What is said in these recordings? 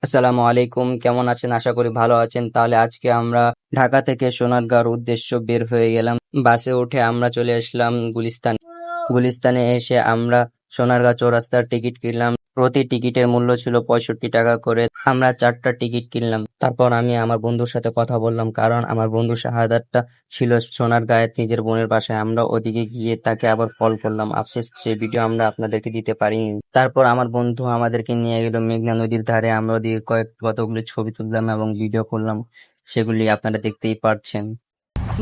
আসসালামু আলাইকুম, কেমন আছেন? আশা করি ভালো আছেন। তাহলে আজকে আমরা ঢাকা থেকে সোনারগাঁর উদ্দেশ্য বের হয়ে গেলাম। বাসে উঠে আমরা চলে আসলাম গুলিস্তানে এসে আমরা সোনারগাঁ চৌরাস্তার টিকিট কিনলাম। প্রতি টিকিটের মূল্য ছিল 65 টাকা করে। আমরা 4টা টিকিট কিনলাম। তারপর আমি আমার বন্ধুর সাথে কথা বললাম, কারণ আমার বন্ধু শাহাদাতটা ছিল সোনারগাঁয়ে নিজের বোনের বাসায়। আমরা ওদিকে গিয়ে তাকে আবার কল করলাম। আফসোস সে ভিডিও আমরা আপনাদেরকে দিতে পারিনি। তারপর আমার বন্ধু আমাদেরকে নিয়ে গেল মেঘনা নদীর ধারে। আমরা ওদিকে কতগুলো ছবি তুললাম এবং ভিডিও করলাম, সেগুলি আপনারা দেখতেই পারছেন।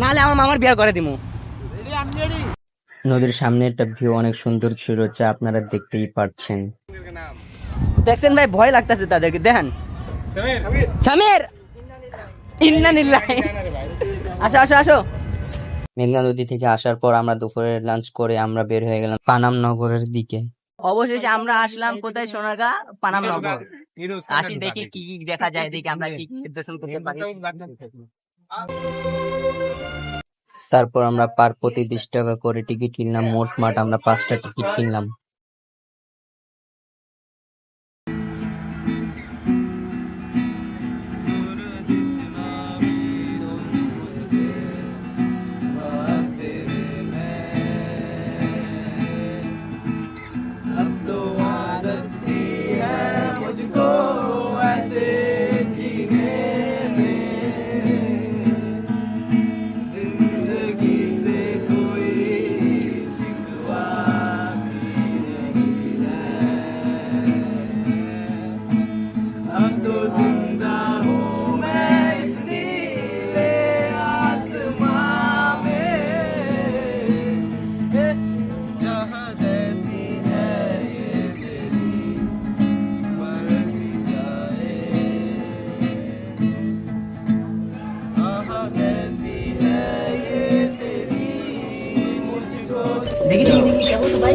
নাহলে আমার মামার বিয়ে করে দিমু। নদীর সামনে একটা ভিউ অনেক সুন্দর ছিল, যা আপনারা দেখতেই পারছেন। দেখছেন ভাই, ভয় লাগতেছে তাদেরকে। দেখেন সামির, ইন্নালিল্লাহি। আসো আসো আসো। মেঘনা নদী থেকে আসার পর আমরা দুপুরের লাঞ্চ করে আমরা বের হয়ে গেলাম পানাম নগরের দিকে। অবশেষে আমরা আসলাম কোথায়? সোনারগাঁ পানাম নগর। আসি দেখি কি কি দেখা যায়, দেখি আমরা কি কি দর্শন করতে পারি। তারপর আমরা পার প্রতি 20 টাকা করে টিকিট কিনলাম। মোট মাঠ আমরা 5টা টিকিট কিনলাম। দেখি দেখি দেখি কেমন তো ভাই।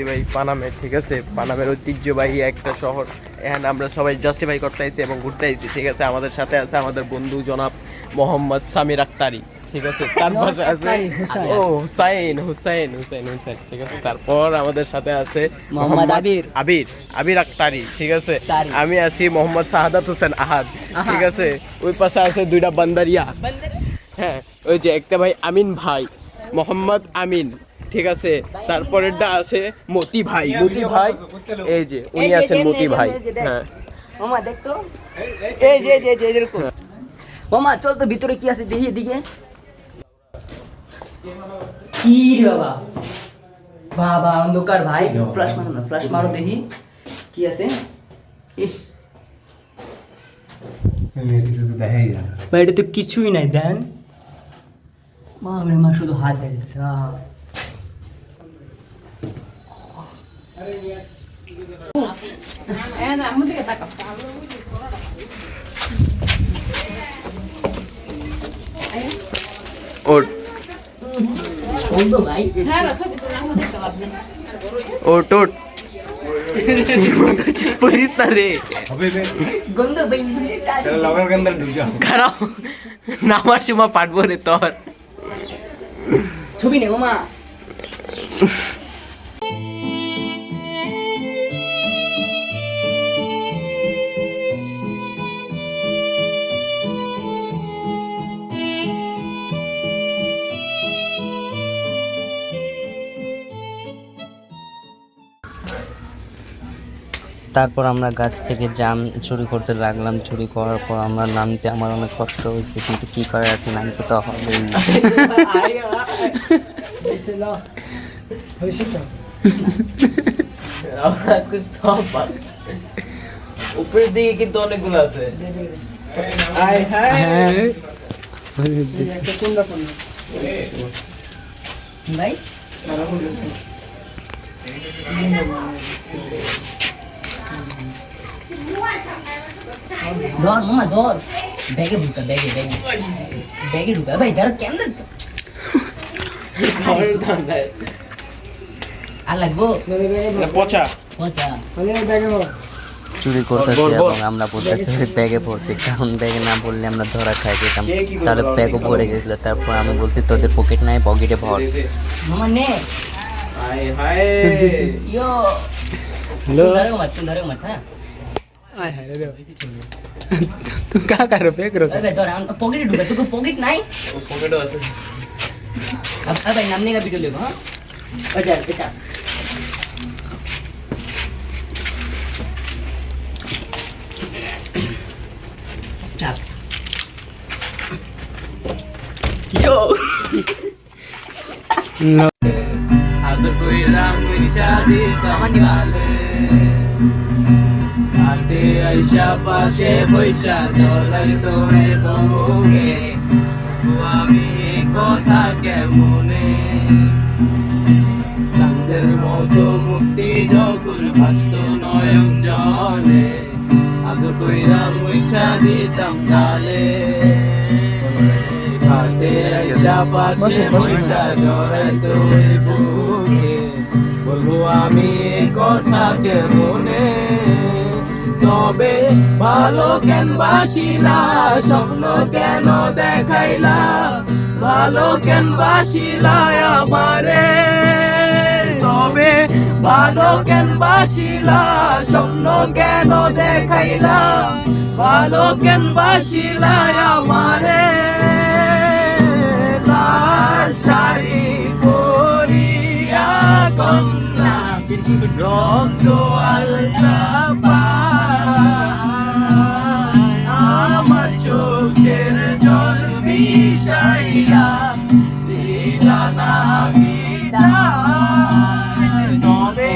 ভাই পানামের, ঠিক আছে, পানামের ঐতিহ্যবাহী একটা শহর। এখানে আমরা সবাই জাস্টিফাই করতে আইছি এবং ঘুরতে আইছি, ঠিক আছে। আমাদের সাথে আছে আমাদের বন্ধু জনাব মোহাম্মদ সামির আক্তারি, ঠিক আছে। তার পাশে আছে হুসাইন হুসাইন হুসাইন হুসাইন, ঠিক আছে। তারপর আমাদের সাথে আছে মোহাম্মদ আবির আবির আবির আক্তারি, ঠিক আছে। আমি আছি মোহাম্মদ শাহাদাত হোসেন আহাদ, ঠিক আছে। ওই পাশে আছে দুইটা বান্দারিয়া, হ্যাঁ, ওই যে একটা ভাই আমিন ভাই, মোহাম্মদ আমিন, ঠিক আছে। তারপরেরটা আছে মতি ভাই, মতি ভাই, এই যে উনি আছেন মতি ভাই, হ্যাঁ। মামা দেখ তো, এই যে যে যে এরকম। মামা চল তো ভিতরে কি আছে দেখি এদিকে। কি রে বাবা, বাবা অন্ধকার ভাই। ফ্ল্যাশ মারো না, ফ্ল্যাশ মারো দেখি কি আছে। ইস ভাই, এটা তো কিছুই নাই। দেন মা রে মা, শুধু হাত দেখেছে। ওট ভাই ওট ওট পরিস না রে, গন্ধ ভাই। খারাপ নামার সময় পাঠবো রে তোর ছবি নে মামা। তারপর আমরা গাছ থেকে জাম চুরি করতে লাগলাম। চুরি করার পর আমরা নামতে আমার অনেক কষ্ট হয়েছে, কিন্তু কি করার আছে, নামতে তো হবেই। উপরের দিকে কিন্তু অনেকগুলো আছে। ভাই ধর মামা, ধর। ব্যাগে ঢুকা, ব্যাগে ব্যাগে ব্যাগে ঢুকা। ভাই ধর, কেমন আর লাগবো পচা পচা চুরি করতেছি এবং আমরা বলতেছি ব্যাগে ভর্তি, কারণ ব্যাগে না বললে আমরা ধরা খাই যেতাম, তাহলে ব্যাগও ভরে গেছিল। তারপর আমি বলছি তোদের পকেট নাই, পকেটে ভর। মামা নে हाय हाय यो हेलो तुम डरो मत हाँ आय हाय रे तुम क्या कर रहे हो फेंक रहे हो अबे डरा पॉकेट ढूंढा तुमको पॉकेट नहीं पॉकेट আছে अब नामने का वीडियो ले हाँ अच्छा बेटा चाप यो আদর কইরা মিশা দিতাম सामान निकाल হাতে আইসা পাশে বৈশা দলাই তোরে বউকে আমি কথা কেমনে চাঁদের মতো মুক্তি যখন ভাসত নয়ন জলে আদর কইরা মিশা দিতাম গালে হাতে আইসা পাশে বৈশা দলাই তোরে বউকে বলবো আমি কথা কেমনে তবে ভালো কেন বাসিলা স্বপ্ন কেন দেখাইলা ভালো কেন বাসিলা আমারে তবে ভালো কেন বাসিলা স্বপ্ন কেন দেখাইলা ভালো কেন বাসিলা আমারে লাল শাড়ি পরিয়া কন্যা রক্ত আল্লাহ আমার চোখের জল বিষাইয়া দিলা না বিদায় তবে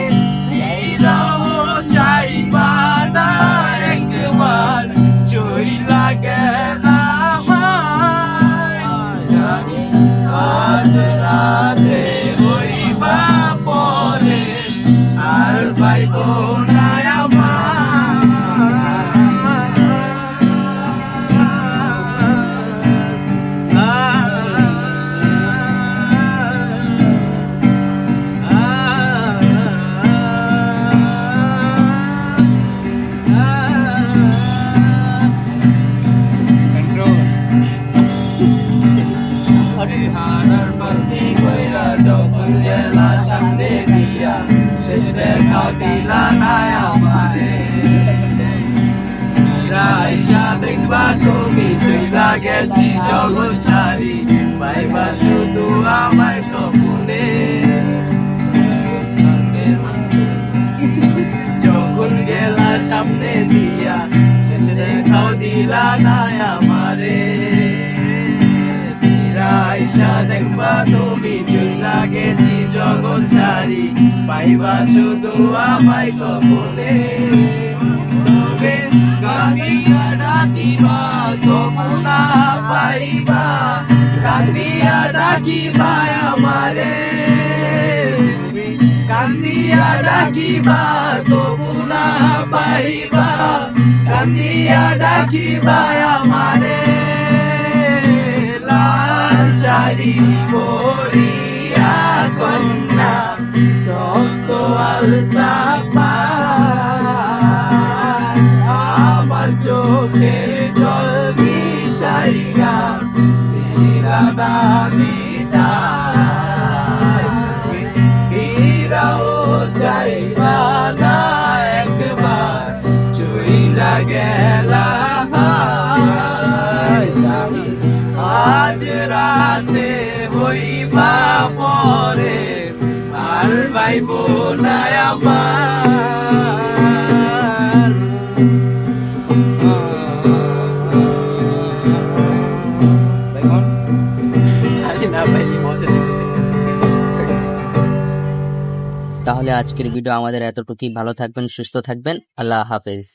দিলাও চাইবা না একবার চইলা গেলাম জানি আজ রাতে হইবা পরে আর পাইব না হারার বালতি কইরা যখন গেলা সামনে দিয়া শেষ দেখা দিলা না আমারে আইসা দেখবা তুমি চইলা গেছি জগৎ ছাড়ি পাইবা শুধু আমায় স্বপ্নে যখন গেলা সামনে দিয়া শেষ দেখাও দিলা না আমারে আইসা দেখবা তুমি চইলা গেছি জগৎ ছাড়ি পাইবা শুধু আমায় স্বপ্নে তবে কাঁদিয়া ডাকিবা তবু না পাইবা কাঁদিয়া ডাকিবা আমারে কান্দিয়া ডাকিবা তবু না পাইবা কান্দিয়া ডাকিবা আমারে শাড়ি পরিয়া কন্যা যত আলতা আমার চোখের জল বিষাইয়া দিলা দামিতা হীরাও চাইবা না একবার চইলা গেলা আজ রাতে হইবা পরে আর পাইব না আমার তাহলে আজকের ভিডিও আমাদের এতটুকুই। ভালো থাকবেন, সুস্থ থাকবেন, আল্লাহ হাফেজ।